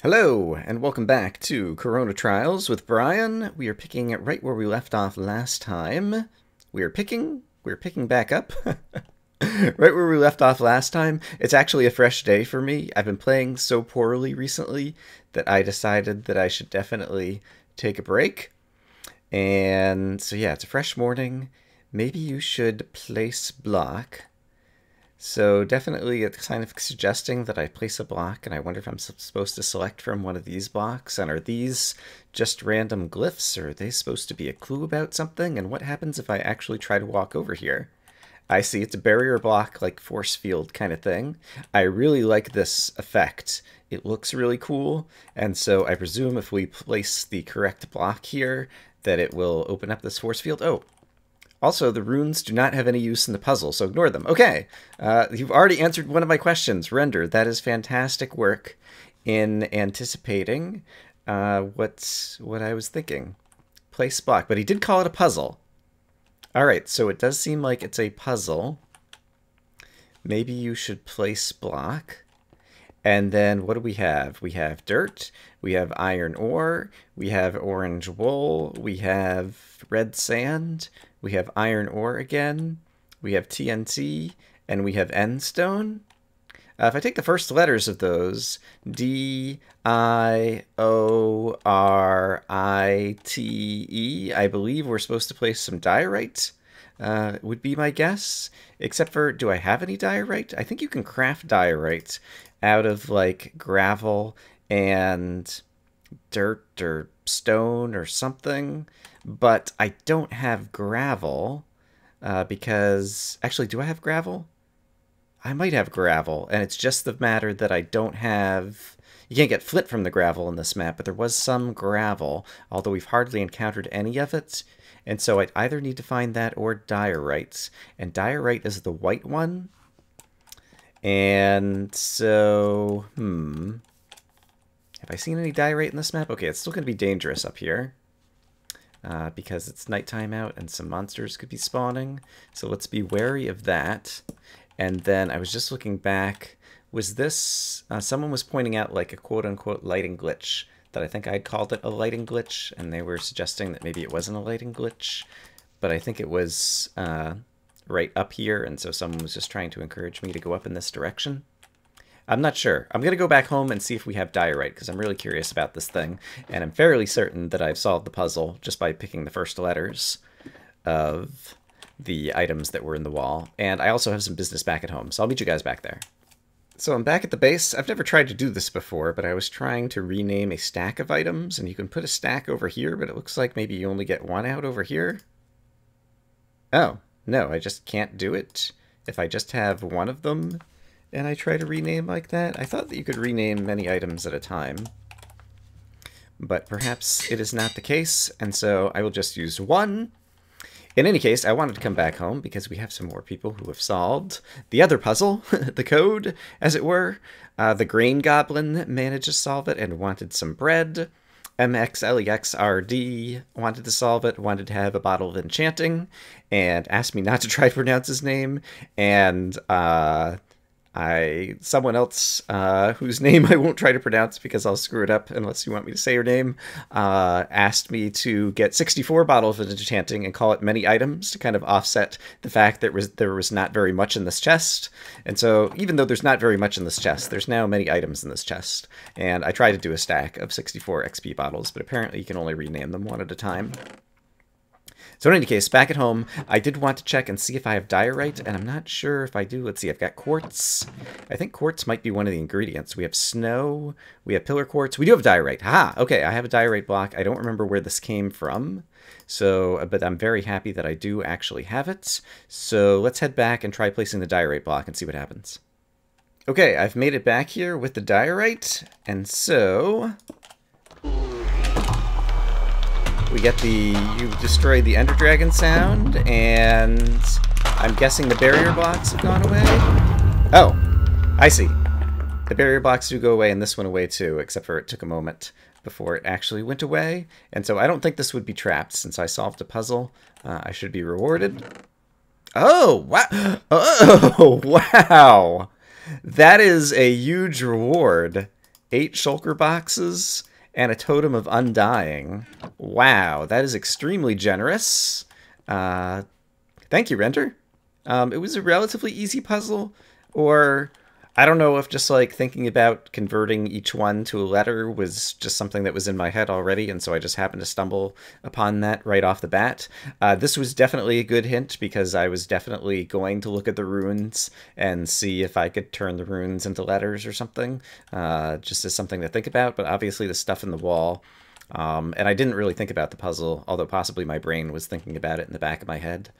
Hello, and welcome back to Corona Trials with Brian. We are picking it right where we left off last time. We're picking back up. Right where we left off last time. It's actually a fresh day for me. I've been playing so poorly recently that I decided that I should definitely take a break. And so yeah, it's a fresh morning. Maybe you should place block. So definitely it's kind of suggesting that I place a block, and I wonder if I'm supposed to select from one of these blocks, and are these just random glyphs, or are they supposed to be a clue about something, and what happens if I actually try to walk over here? I see, it's a barrier block, like force field kind of thing. I really like this effect. It looks really cool, and so I presume if we place the correct block here, that it will open up this force field. Oh, also, the runes do not have any use in the puzzle, so ignore them. Okay, you've already answered one of my questions. Render, that is fantastic work in anticipating what I was thinking. Place block, but he did call it a puzzle. All right, so it does seem like it's a puzzle. Maybe you should place block. And then what do we have? We have dirt, we have iron ore, we have orange wool, we have red sand, we have iron ore again, we have TNT, and we have end stone. If I take the first letters of those, D-I-O-R-I-T-E, I believe we're supposed to place some diorite, would be my guess. Except for, do I have any diorite? I think you can craft diorite out of like gravel and dirt or stone or something, but I don't have gravel because actually, do I have gravel? I might have gravel, and it's just the matter that I don't have. You can't get flint from the gravel in this map, but there was some gravel, although we've hardly encountered any of it. And so I'd either need to find that or diorite, and diorite is the white one. And so, have I seen any diorite in this map? Okay, it's still going to be dangerous up here because it's nighttime out and some monsters could be spawning. So let's be wary of that. And then I was just looking back. Was this, someone was pointing out like a quote-unquote lighting glitch that I think I'd called it a lighting glitch, and they were suggesting that maybe it wasn't a lighting glitch, but I think it was right up here, and so someone was just trying to encourage me to go up in this direction. I'm not sure. I'm going to go back home and see if we have diorite, because I'm really curious about this thing, and I'm fairly certain that I've solved the puzzle just by picking the first letters of the items that were in the wall. And I also have some business back at home, so I'll meet you guys back there. So I'm back at the base. I've never tried to do this before, but I was trying to rename a stack of items, and you can put a stack over here, but it looks like maybe you only get one out over here. Oh, no, I just can't do it if I just have one of them and I try to rename like that. I thought that you could rename many items at a time, but perhaps it is not the case, and so I will just use one. In any case, I wanted to come back home because we have some more people who have solved the other puzzle, the code, as it were. The Grain Goblin managed to solve it and wanted some bread. MXLEXRD wanted to solve it, wanted to have a bottle of enchanting, and asked me not to try to pronounce his name. And someone else whose name I won't try to pronounce because I'll screw it up unless you want me to say your name, asked me to get 64 bottles of enchanting and call it many items to kind of offset the fact that there was not very much in this chest. And so even though there's not very much in this chest, there's now many items in this chest. And I tried to do a stack of 64 XP bottles, but apparently you can only rename them one at a time. So in any case, back at home, I did want to check and see if I have diorite, and I'm not sure if I do. Let's see, I've got quartz. I think quartz might be one of the ingredients. We have snow, we have pillar quartz, we do have diorite. Ha! Okay, I have a diorite block. I don't remember where this came from, so, but I'm very happy that I do actually have it. So let's head back and try placing the diorite block and see what happens. Okay, I've made it back here with the diorite, and so we get the you destroyed the Ender Dragon sound, and I'm guessing the barrier blocks have gone away. Oh, I see. The barrier blocks do go away, and this went away too, except for it took a moment before it actually went away. And so I don't think this would be trapped. Since I solved a puzzle, I should be rewarded. Oh, wow. Oh, wow. That is a huge reward. 8 shulker boxes, and a totem of undying. Wow, that is extremely generous. Thank you, Render. It was a relatively easy puzzle, or I don't know if just like thinking about converting each one to a letter was just something that was in my head already, and so I just happened to stumble upon that right off the bat. This was definitely a good hint because I was definitely going to look at the runes and see if I could turn the runes into letters or something, just as something to think about, but obviously the stuff in the wall. And I didn't really think about the puzzle, although possibly my brain was thinking about it in the back of my head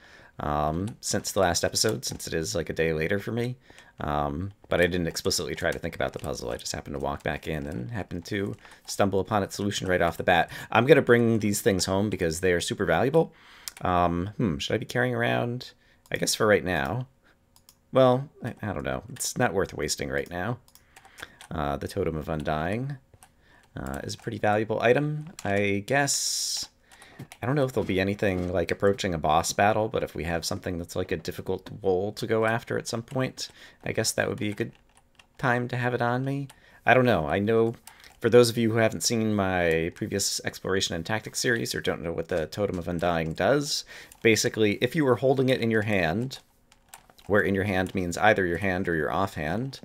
since the last episode, since it is like a day later for me. But I didn't explicitly try to think about the puzzle. I just happened to walk back in and happened to stumble upon its solution right off the bat. I'm going to bring these things home because they are super valuable. Should I be carrying around? I guess for right now. Well, I don't know. It's not worth wasting right now. The Totem of Undying is a pretty valuable item, I guess. I don't know if there'll be anything like approaching a boss battle, but if we have something that's like a difficult wall to go after at some point, I guess that would be a good time to have it on me. I don't know. I know for those of you who haven't seen my previous Exploration and Tactics series or don't know what the Totem of Undying does, basically if you were holding it in your hand, where in your hand means either your hand or your offhand,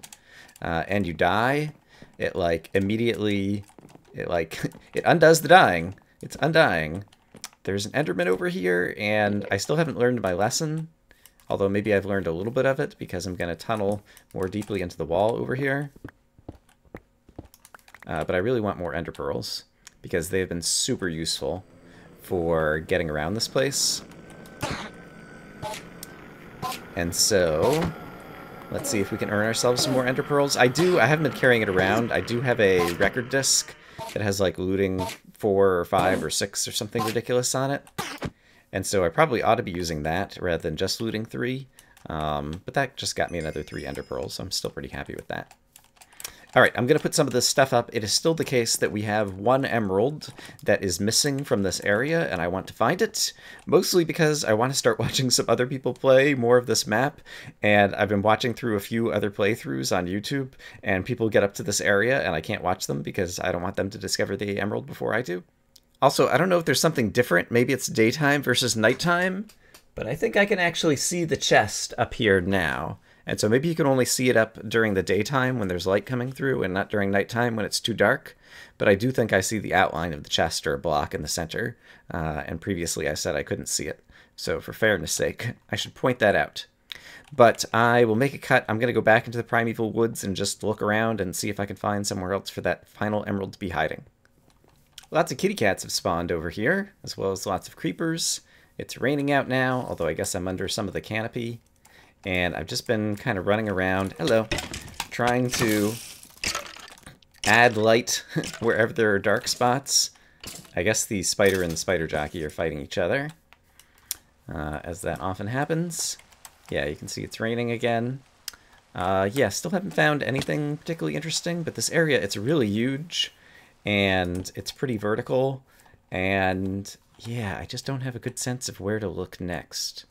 and you die, it like immediately, it undoes the dying. It's undying. There's an Enderman over here, and I still haven't learned my lesson, although maybe I've learned a little bit of it because I'm going to tunnel more deeply into the wall over here. But I really want more Ender Pearls because they've been super useful for getting around this place. And so, let's see if we can earn ourselves some more Ender Pearls. I haven't been carrying it around. I do have a record disc that has like looting 4 or 5 or 6 or something ridiculous on it. And so I probably ought to be using that rather than just looting 3. But that just got me another 3 Ender Pearls, so I'm still pretty happy with that. Alright, I'm going to put some of this stuff up. It is still the case that we have 1 emerald that is missing from this area, and I want to find it. Mostly because I want to start watching some other people play more of this map, and I've been watching through a few other playthroughs on YouTube, and people get up to this area, and I can't watch them because I don't want them to discover the emerald before I do. Also, I don't know if there's something different. Maybe it's daytime versus nighttime, but I think I can actually see the chest up here now. And so maybe you can only see it up during the daytime when there's light coming through and not during nighttime when it's too dark. But I do think I see the outline of the chest or a block in the center. And previously I said I couldn't see it. So for fairness sake, I should point that out. But I will make a cut. I'm going to go back into the Primeval Woods and just look around and see if I can find somewhere else for that final emerald to be hiding. Lots of kitty cats have spawned over here, as well as lots of creepers. It's raining out now, although I guess I'm under some of the canopy. And I've just been kind of running around, trying to add light wherever there are dark spots. I guess the spider and the spider jockey are fighting each other, as that often happens. Yeah, you can see it's raining again. Yeah, still haven't found anything particularly interesting, but this area, it's really huge, and it's pretty vertical, and yeah, I just don't have a good sense of where to look next.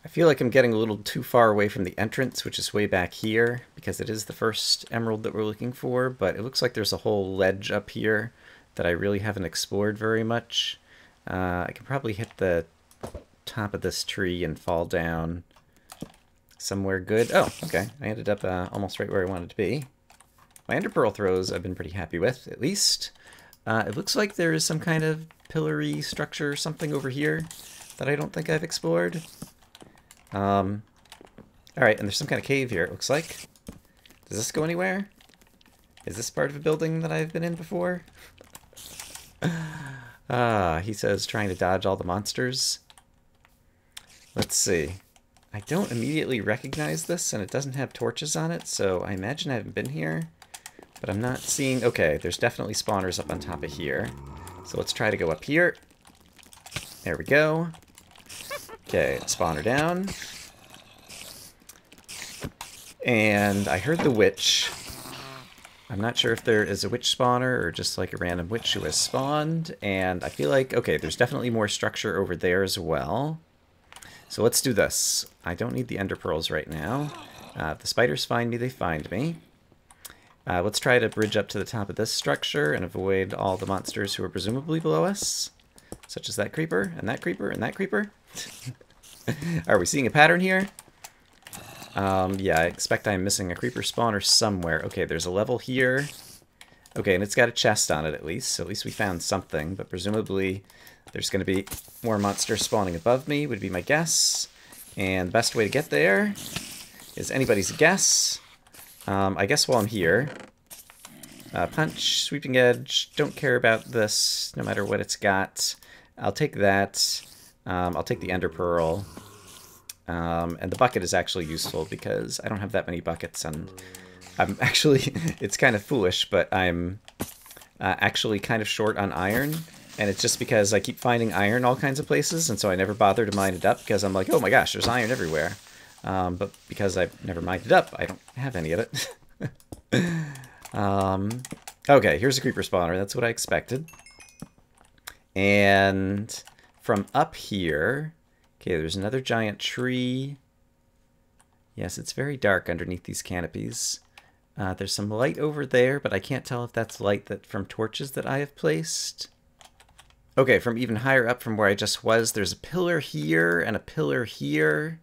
I feel like I'm getting a little too far away from the entrance, which is way back here, because it is the first emerald that we're looking for, but it looks like there's a whole ledge up here that I really haven't explored very much. I can probably hit the top of this tree and fall down somewhere good. Oh, okay. I ended up almost right where I wanted to be. My Ender Pearl throws I've been pretty happy with, at least. It looks like there is some kind of pillory structure or something over here that I don't think I've explored. Alright, and there's some kind of cave here, it looks like. Does this go anywhere? Is this part of a building that I've been in before? He says trying to dodge all the monsters. Let's see. I don't immediately recognize this, and it doesn't have torches on it, so I imagine I haven't been here. But I'm not seeing... Okay, there's definitely spawners up on top of here. So let's try to go up here. There we go. Okay, spawner down. And I heard the witch. I'm not sure if there is a witch spawner or just like a random witch who has spawned. And I feel like, okay, there's definitely more structure over there as well. So let's do this. I don't need the Ender Pearls right now. If the spiders find me, they find me. Let's try to bridge up to the top of this structure and avoid all the monsters who are presumably below us, such as that creeper, and that creeper, and that creeper. Are we seeing a pattern here? Yeah, I expect I'm missing a creeper spawner somewhere. Okay, there's a level here. Okay, and it's got a chest on it at least, so at least we found something, but presumably there's going to be more monsters spawning above me, would be my guess. And the best way to get there is anybody's guess. I guess while I'm here, punch, sweeping edge, don't care about this, no matter what it's got. I'll take that. I'll take the ender pearl. And the bucket is actually useful because I don't have that many buckets, and I'm actually, it's kind of foolish, but I'm actually kind of short on iron, and it's just because I keep finding iron all kinds of places, and so I never bother to mine it up because I'm like, oh my gosh, there's iron everywhere. But because I've never mined it up, I don't have any of it. Okay, here's a creeper spawner. That's what I expected. And from up here, okay, there's another giant tree. Yes, it's very dark underneath these canopies. There's some light over there, but I can't tell if that's light that from torches that I have placed. Okay, from even higher up from where I just was, there's a pillar here and a pillar here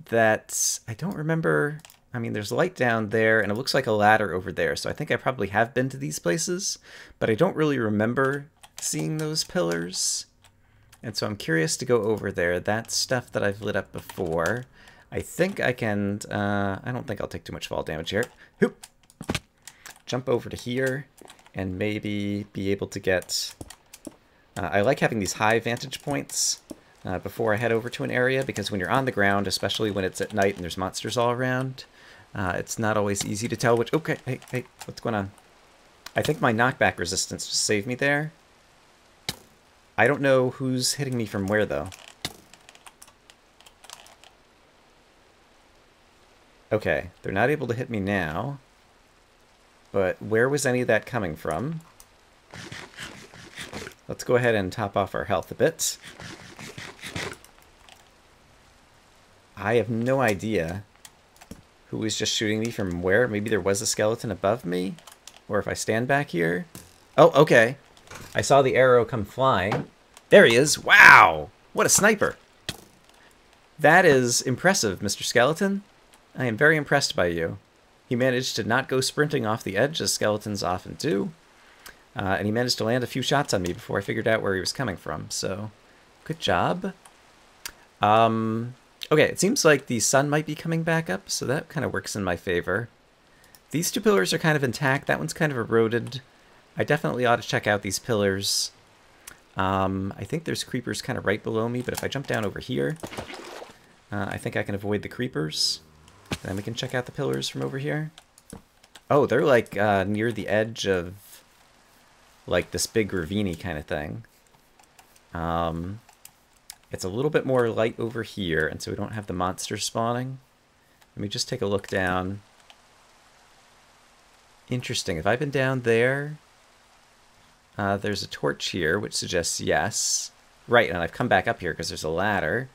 that I don't remember. I mean, there's light down there, and it looks like a ladder over there, so I think I probably have been to these places, but I don't really remember seeing those pillars. And so I'm curious to go over there. That's stuff that I've lit up before. I think I can, I don't think I'll take too much fall damage here. Hoop! Jump over to here and maybe be able to get... I like having these high vantage points before I head over to an area, because when you're on the ground, especially when it's at night and there's monsters all around, it's not always easy to tell which... Okay, hey, what's going on? I think my knockback resistance just saved me there. I don't know who's hitting me from where, though. Okay, they're not able to hit me now. But where was any of that coming from? Let's go ahead and top off our health a bit. I have no idea who was just shooting me from where. Maybe there was a skeleton above me? Or if I stand back here? Oh, okay. I saw the arrow come flying. There he is. Wow! What a sniper! That is impressive, Mr. Skeleton. I am very impressed by you. He managed to not go sprinting off the edge, as skeletons often do. And he managed to land a few shots on me before I figured out where he was coming from. So, good job. Okay, it seems like the sun might be coming back up, so that kind of works in my favor. These two pillars are kind of intact. That one's kind of eroded. I definitely ought to check out these pillars. I think there's creepers kind of right below me, but if I jump down over here, I think I can avoid the creepers. Then we can check out the pillars from over here. Oh, they're like near the edge of like this big ravine kind of thing. It's a little bit more light over here, and so we don't have the monsters spawning. Let me just take a look down. Interesting. Have I been down there? There's a torch here, which suggests yes. Right, and I've come back up here because there's a ladder.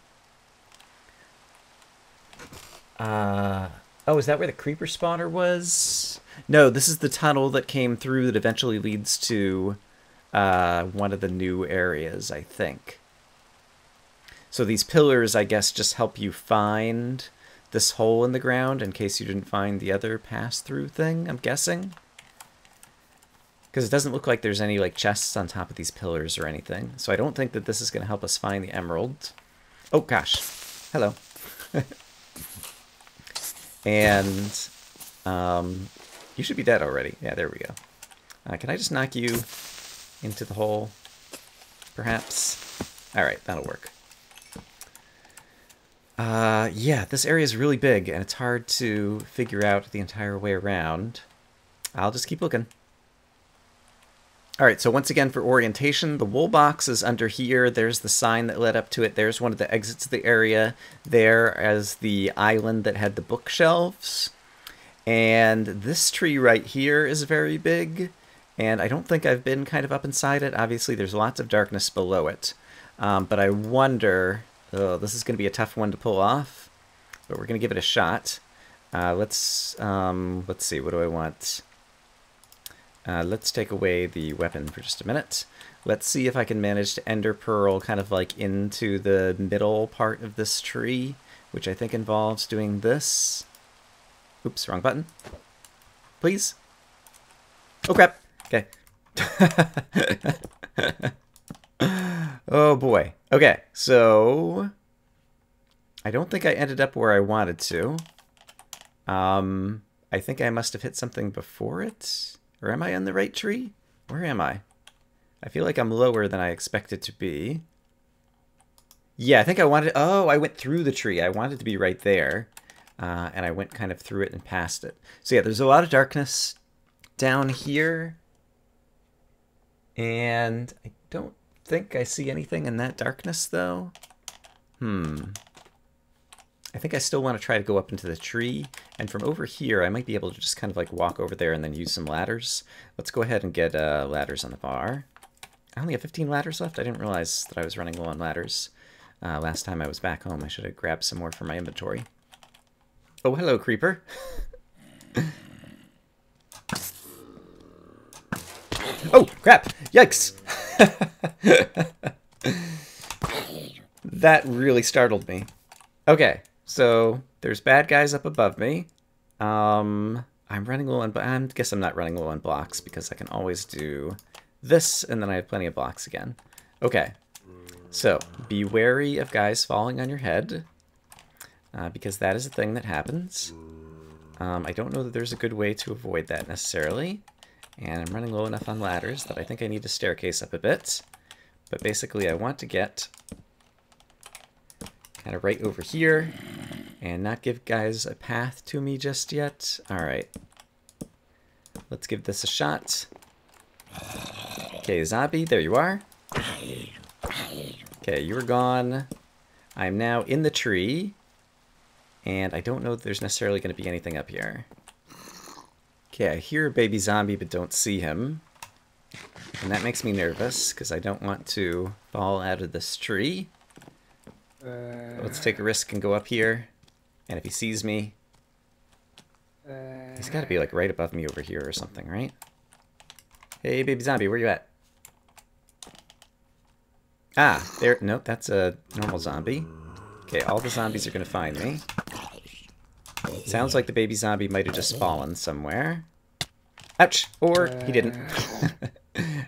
Oh, is that where the creeper spawner was? No, this is the tunnel that came through that eventually leads to one of the new areas, I think. So these pillars, I guess, just help you find this hole in the ground in case you didn't find the other pass-through thing, I'm guessing. Because it doesn't look like there's any like chests on top of these pillars or anything. So I don't think that this is going to help us find the emerald. Oh, gosh. Hello. And you should be dead already. Yeah, there we go. Can I just knock you into the hole, perhaps? All right, that'll work. Yeah, this area is really big, and it's hard to figure out the entire way around. I'll just keep looking. All right, so once again for orientation, the wool box is under here. There's the sign that led up to it. There's one of the exits of the area. There as the island that had the bookshelves. And this tree right here is very big, and I don't think I've been kind of up inside it. Obviously, there's lots of darkness below it. But I wonder... Oh, this is going to be a tough one to pull off, but we're going to give it a shot. Let's see, what do I want? Let's take away the weapon for just a minute. Let's see if I can manage to ender pearl kind of like into the middle part of this tree, which I think involves doing this. Oops, wrong button. Please. Oh crap. Okay. Oh boy. Okay, so I don't think I ended up where I wanted to. I think I must have hit something before it. Or am I on the right tree? Where am I? I feel like I'm lower than I expected to be. Yeah, I think I wanted... Oh, I went through the tree. I wanted to be right there. And I went kind of through it and past it. So yeah, there's a lot of darkness down here. And I don't think I see anything in that darkness, though. I think I still want to try to go up into the tree. And from over here, I might be able to just kind of like walk over there and then use some ladders. Let's go ahead and get ladders on the bar. I only have 15 ladders left. I didn't realize that I was running low on ladders. Last time I was back home, I should have grabbed some more for my inventory. Oh, hello, creeper. Oh, crap! Yikes! That really startled me. Okay, so there's bad guys up above me. I'm running low on... I guess I'm not running low on blocks because I can always do this, and then I have plenty of blocks again. Okay, so be wary of guys falling on your head, because that is a thing that happens. I don't know that there's a good way to avoid that necessarily, and I'm running low enough on ladders that I think I need to staircase up a bit. But basically I want to get kind of right over here and not give guys a path to me just yet. Alright, let's give this a shot. Okay, zombie, there you are. Okay, you were gone. I'm now in the tree, and I don't know that there's necessarily going to be anything up here. Okay, I hear a baby zombie but don't see him. And that makes me nervous, because I don't want to fall out of this tree. Let's take a risk and go up here. And if he sees me... he's got to be like right above me over here or something, right? Hey, baby zombie, where you at? Ah, there. Nope, that's a normal zombie. Okay, all the zombies are going to find me. Sounds like the baby zombie might have just fallen somewhere. Ouch! Or he didn't.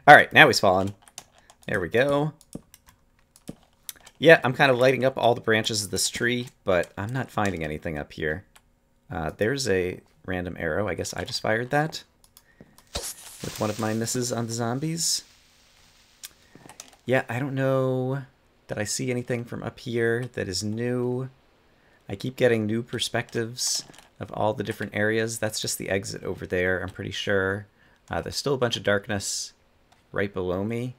Alright, now he's fallen. There we go. Yeah, I'm kind of lighting up all the branches of this tree, but I'm not finding anything up here. There's a random arrow. I guess I just fired that with one of my misses on the zombies. Yeah, I don't know that I see anything from up here that is new. I keep getting new perspectives of all the different areas. That's just the exit over there, I'm pretty sure. There's still a bunch of darkness right below me,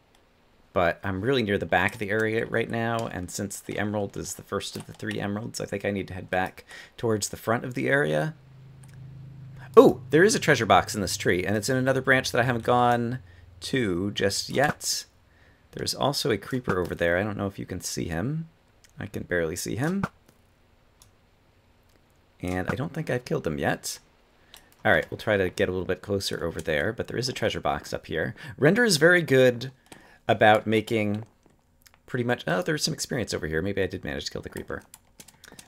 but I'm really near the back of the area right now, and since the emerald is the first of the 3 emeralds, I think I need to head back towards the front of the area. Oh, there is a treasure box in this tree, and it's in another branch that I haven't gone to just yet. There's also a creeper over there. I don't know if you can see him. I can barely see him. And I don't think I've killed him yet. Alright, we'll try to get a little bit closer over there, but there is a treasure box up here. Render is very good about making pretty much... Oh, there's some experience over here. Maybe I did manage to kill the creeper.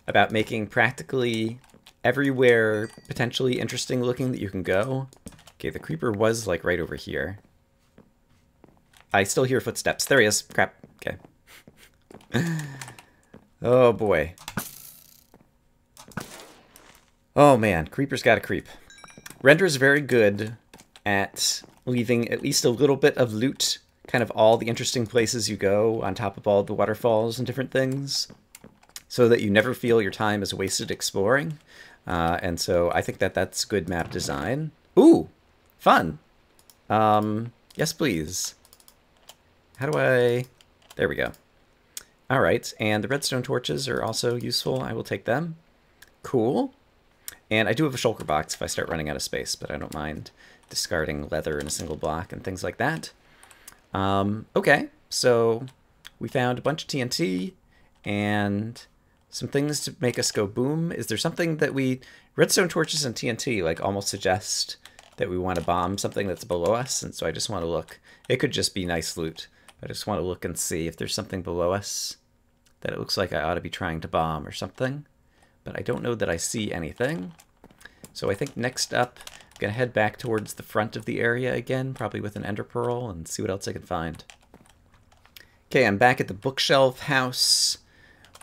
About making practically everywhere potentially interesting looking that you can go. Okay, the creeper was like right over here. I still hear footsteps. There he is. Crap. Okay. Oh, boy. Oh, man. Creeper's gotta creep. Render is very good at leaving at least a little bit of loot, kind of all the interesting places you go, on top of all the waterfalls and different things, so that you never feel your time is wasted exploring. And so I think that that's good map design. Ooh! Fun! Yes, please. How do I... There we go. Alright, and the redstone torches are also useful. I will take them. Cool. And I do have a shulker box if I start running out of space, but I don't mind discarding leather in a single block and things like that. Okay, so we found a bunch of TNT, and Some things to make us go boom. Is there something that we... Redstone torches and TNT like almost suggest that we want to bomb something that's below us, and so I just want to look. It could just be nice loot. I just want to look and see if there's something below us that it looks like I ought to be trying to bomb or something. But I don't know that I see anything. So I think next up, I'm going to head back towards the front of the area again, probably with an ender pearl, and see what else I can find. Okay, I'm back at the bookshelf house.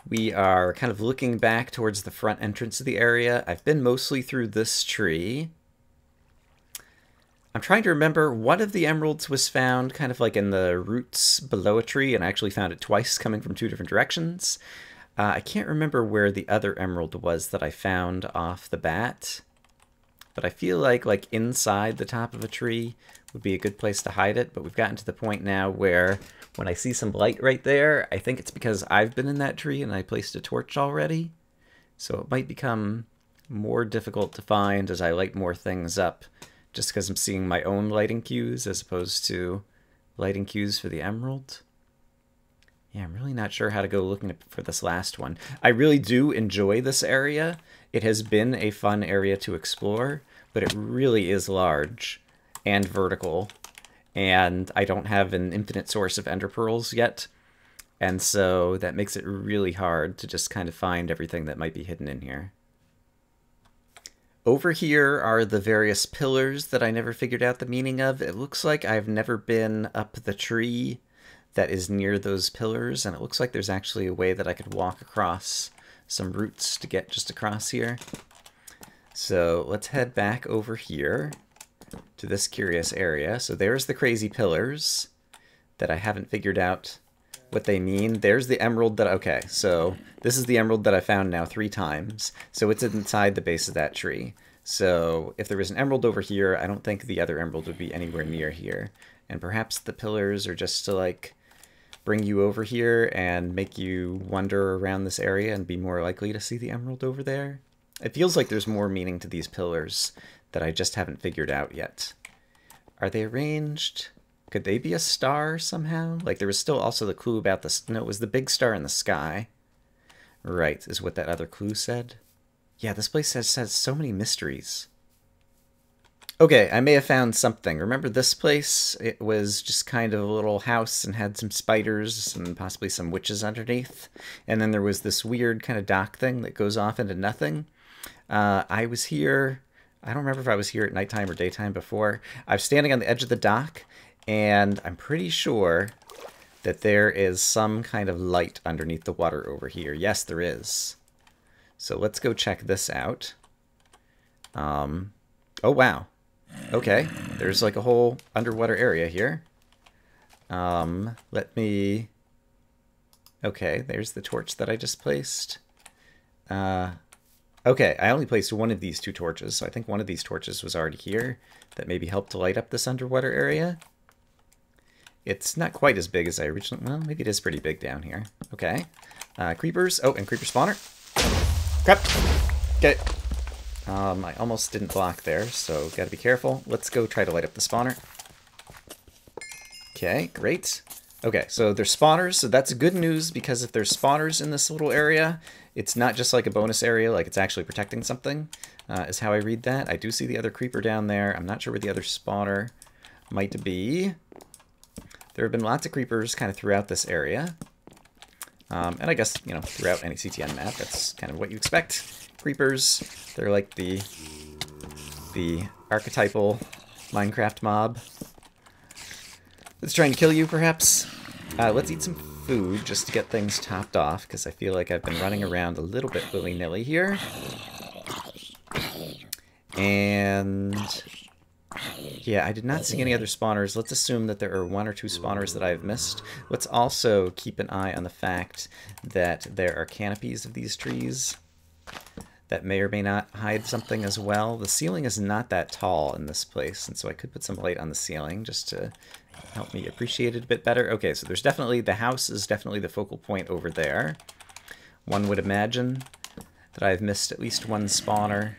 We are kind of looking back towards the front entrance of the area. I've been mostly through this tree. I'm trying to remember, one of the emeralds was found kind of like in the roots below a tree, and I actually found it twice coming from 2 different directions. I can't remember where the other emerald was that I found off the bat, but I feel like inside the top of a tree would be a good place to hide it, but we've gotten to the point now where when I see some light right there, I think it's because I've been in that tree and I placed a torch already, so it might become more difficult to find as I light more things up, just because I'm seeing my own lighting cues as opposed to lighting cues for the emerald. Yeah, I'm really not sure how to go looking for this last one. I really do enjoy this area. It has been a fun area to explore, but it really is large and vertical, and I don't have an infinite source of ender pearls yet, and so that makes it really hard to just kind of find everything that might be hidden in here. Over here are the various pillars that I never figured out the meaning of. It looks like I've never been up the tree that is near those pillars, and it looks like there's actually a way that I could walk across some roots to get just across here. So let's head back over here to this curious area. So there's the crazy pillars that I haven't figured out what they mean. There's the emerald that... Okay, so this is the emerald that I found now 3 times. So it's inside the base of that tree. So if there was an emerald over here, I don't think the other emerald would be anywhere near here. And perhaps the pillars are just to, like, bring you over here and make you wander around this area and be more likely to see the emerald over there. It feels like there's more meaning to these pillars that I just haven't figured out yet. Are they arranged? Could they be a star somehow? Like, there was still also the clue about the... No, it was the big star in the sky. Right, is what that other clue said. Yeah, this place has so many mysteries. Okay, I may have found something. Remember this place? It was just kind of a little house and had some spiders and possibly some witches underneath. And then there was this weird kind of dock thing that goes off into nothing. I was here... I don't remember if I was here at nighttime or daytime before. I was standing on the edge of the dock, and I'm pretty sure that there is some kind of light underneath the water over here. Yes, there is. So let's go check this out. Oh, wow. Okay, there's like a whole underwater area here. Let me... Okay, there's the torch that I just placed. Okay, I only placed one of these 2 torches, so I think one of these torches was already here. That maybe helped to light up this underwater area. It's not quite as big as I originally... Well, maybe it is pretty big down here. Okay. Creepers. Oh, and creeper spawner. Crap! Okay. I almost didn't block there, so gotta be careful. Let's go try to light up the spawner. Okay, great. Okay, so there's spawners, so that's good news, because if there's spawners in this little area, it's not just like a bonus area, like it's actually protecting something, is how I read that. I do see the other creeper down there. I'm not sure where the other spawner might be. There have been lots of creepers kind of throughout this area. And I guess, you know, throughout any CTN map, that's kind of what you expect. Creepers, they're like the archetypal Minecraft mob that's trying to kill you, perhaps. Let's eat some food just to get things topped off, because I feel like I've been running around a little bit willy-nilly here. And yeah, I did not see any other spawners. Let's assume that there are 1 or 2 spawners that I've missed. Let's also keep an eye on the fact that there are canopies of these trees that may or may not hide something as well. The ceiling is not that tall in this place, and so I could put some light on the ceiling just to help me appreciate it a bit better. Okay, so there's definitely, the house is definitely the focal point over there. One would imagine that I've missed at least 1 spawner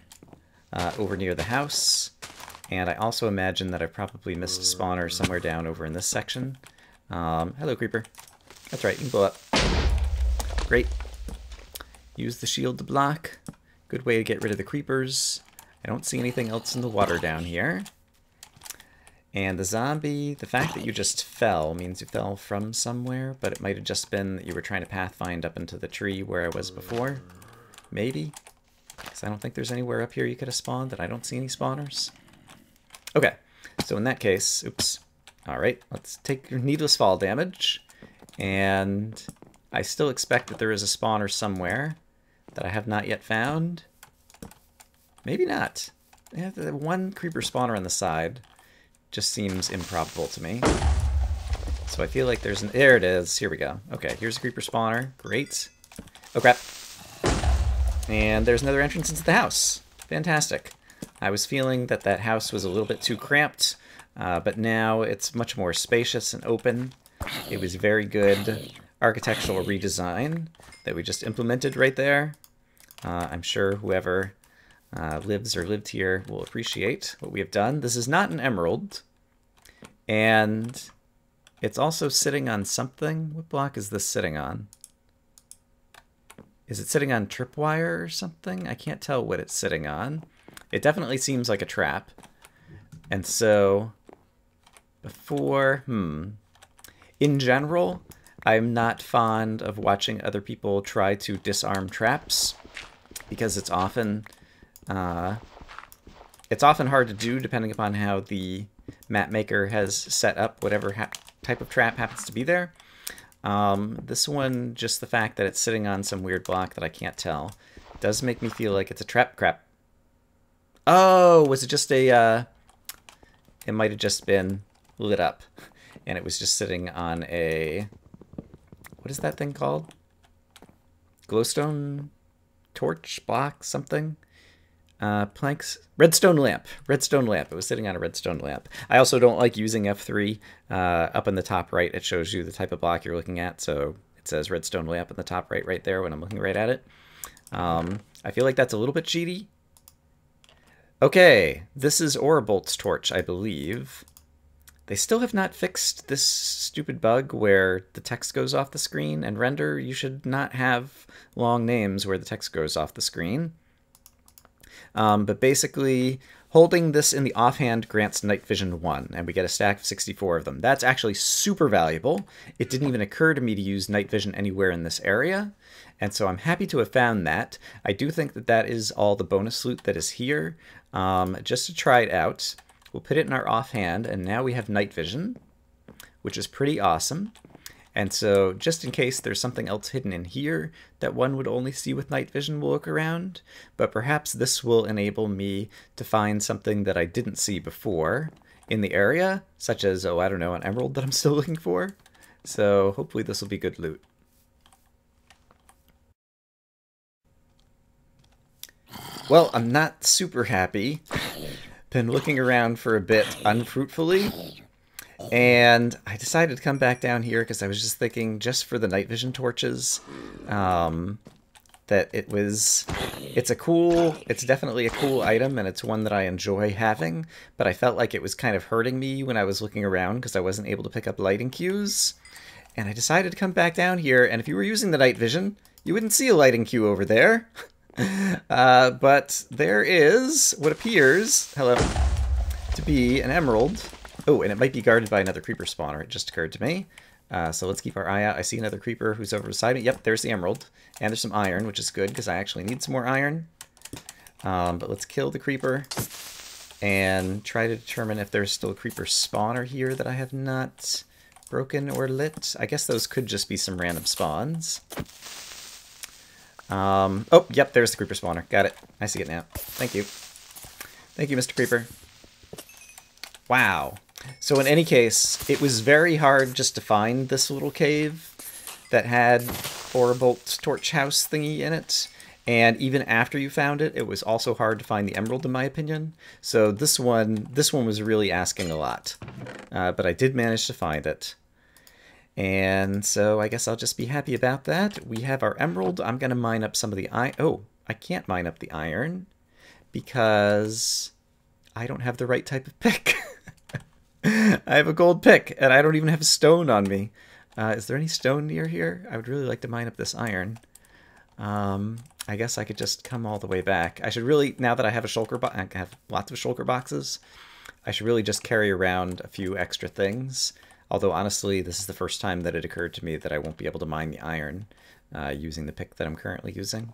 over near the house. And I also imagine that I've probably missed a spawner somewhere down over in this section. Hello, creeper. That's right, you can blow up. Great. Use the shield to block. Good way to get rid of the creepers. I don't see anything else in the water down here. And the zombie, the fact that you just fell means you fell from somewhere, but it might have just been that you were trying to pathfind up into the tree where I was before. Maybe. Because I don't think there's anywhere up here you could have spawned, and I don't see any spawners. Okay, so in that case, oops. Alright, let's take your needless fall damage. And I still expect that there is a spawner somewhere that I have not yet found. Maybe not. Yeah, the one creeper spawner on the side just seems improbable to me. So I feel like there's an... There it is. Here we go. Okay, here's a creeper spawner. Great. Oh, crap. And there's another entrance into the house. Fantastic. I was feeling that that house was a little bit too cramped, but now it's much more spacious and open. It was very good architectural redesign that we just implemented right there. I'm sure whoever lives or lived here will appreciate what we have done. This is not an emerald, and it's also sitting on something. What block is this sitting on? Is it sitting on tripwire or something? I can't tell what it's sitting on. It definitely seems like a trap. And so, before, in general, I'm not fond of watching other people try to disarm traps, because it's often hard to do depending upon how the map maker has set up whatever type of trap happens to be there. This one, just the fact that it's sitting on some weird block that I can't tell, does make me feel like it's a trap. Oh, was it just a, it might have just been lit up, and it was just sitting on a, what is that thing called? Glowstone torch block, something? Planks, redstone lamp. It was sitting on a redstone lamp. I also don't like using F3 up in the top right. It shows you the type of block you're looking at, so it says redstone lamp in the top right there when I'm looking right at it. I feel like that's a little bit cheaty. Okay, this is Orbolt's torch, I believe. They still have not fixed this stupid bug where the text goes off the screen, and render, you should not have long names where the text goes off the screen. But basically, holding this in the offhand grants night vision 1, and we get a stack of 64 of them. That's actually super valuable. It didn't even occur to me to use night vision anywhere in this area, and so I'm happy to have found that. I do think that that is all the bonus loot that is here. Just to try it out, we'll put it in our offhand, and now we have night vision, which is pretty awesome. And so, just in case there's something else hidden in here that one would only see with night vision, we'll look around. But perhaps this will enable me to find something that I didn't see before in the area, such as, oh, I don't know, an emerald that I'm still looking for. So hopefully this will be good loot. Well, I'm not super happy. Been looking around for a bit unfruitfully. And I decided to come back down here because I was just thinking, just for the night vision torches, that it's definitely a cool item, and it's one that I enjoy having, but I felt like it was kind of hurting me when I was looking around because I wasn't able to pick up lighting cues. And I decided to come back down here, and if you were using the night vision, you wouldn't see a lighting cue over there. But there is what appears, hello, to be an emerald. Oh, and it might be guarded by another creeper spawner. It just occurred to me. So let's keep our eye out. I see another creeper who's over beside me. Yep, there's the emerald. And there's some iron, which is good because I actually need some more iron. But let's kill the creeper and try to determine if there's still a creeper spawner here that I have not broken or lit. I guess those could just be some random spawns. Oh, yep, there's the creeper spawner. Got it. I see it now. Thank you. Thank you, Mr. Creeper. Wow. So in any case, it was very hard just to find this little cave that had Orbolt's torch house thingy in it. And even after you found it, it was also hard to find the emerald, in my opinion. So this one was really asking a lot. But I did manage to find it. And so I guess I'll just be happy about that. We have our emerald. I'm going to mine up some of the iron. Oh, I can't mine up the iron because I don't have the right type of pick. I have a gold pick, and I don't even have a stone on me. Is there any stone near here? I would really like to mine up this iron. I guess I could just come all the way back. I should really, now that I have a shulker box, I have lots of shulker boxes, I should really just carry around a few extra things. Although, honestly, this is the first time that it occurred to me that I won't be able to mine the iron using the pick that I'm currently using.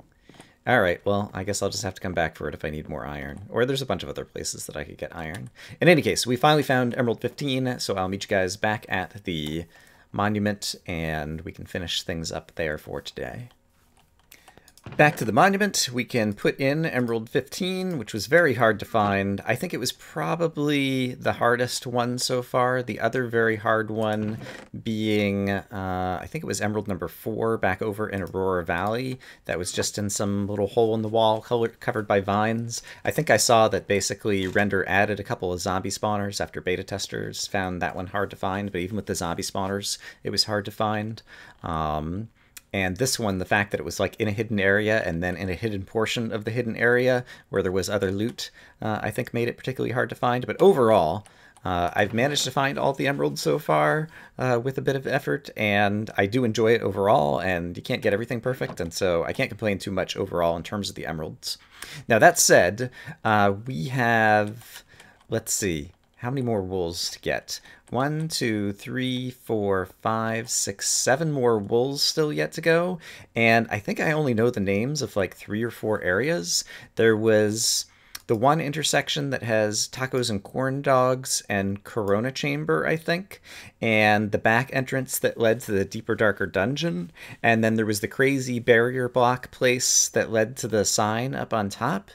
Alright, well, I guess I'll just have to come back for it if I need more iron. Or there's a bunch of other places that I could get iron. In any case, we finally found Emerald 15, so I'll meet you guys back at the monument, and we can finish things up there for today. Back to the monument, we can put in Emerald 15, which was very hard to find. I think it was probably the hardest one so far. The other very hard one being, I think it was Emerald number 4 back over in Aurora Valley. That was just in some little hole in the wall covered by vines. I think I saw that basically Render added a couple of zombie spawners after beta testers found that one hard to find, but even with the zombie spawners, it was hard to find. And this one, the fact that it was like in a hidden area and then in a hidden portion of the hidden area where there was other loot, I think made it particularly hard to find. But overall, I've managed to find all the emeralds so far with a bit of effort, and I do enjoy it overall, and you can't get everything perfect, and so I can't complain too much overall in terms of the emeralds. Now, that said, we have, let's see, how many more wools to get? 1, 2, 3, 4, 5, 6, 7 more wools still yet to go. And I think I only know the names of like 3 or 4 areas. There was the one intersection that has tacos and corn dogs and Corona Chamber, I think, and the back entrance that led to the deeper, darker dungeon. And then there was the crazy barrier block place that led to the sign up on top.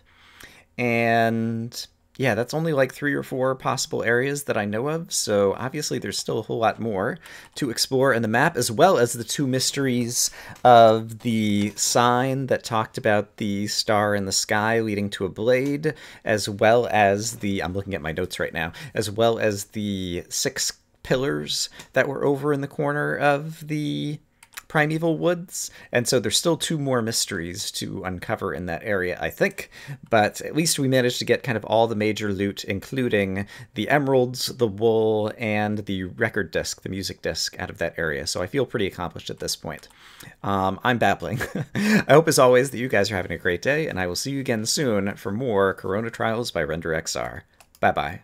And yeah, that's only like 3 or 4 possible areas that I know of, so obviously there's still a whole lot more to explore in the map, as well as the 2 mysteries of the sign that talked about the star in the sky leading to a blade, as well as the, I'm looking at my notes right now, as well as the 6 pillars that were over in the corner of the Primeval Woods, and so there's still 2 more mysteries to uncover in that area, I think, but at least we managed to get kind of all the major loot, including the emeralds, the wool, and the record disc, the music disc, out of that area, so I feel pretty accomplished at this point. I'm babbling. I hope, as always, that you guys are having a great day, and I will see you again soon for more Corona Trials by renderXR. Bye-bye.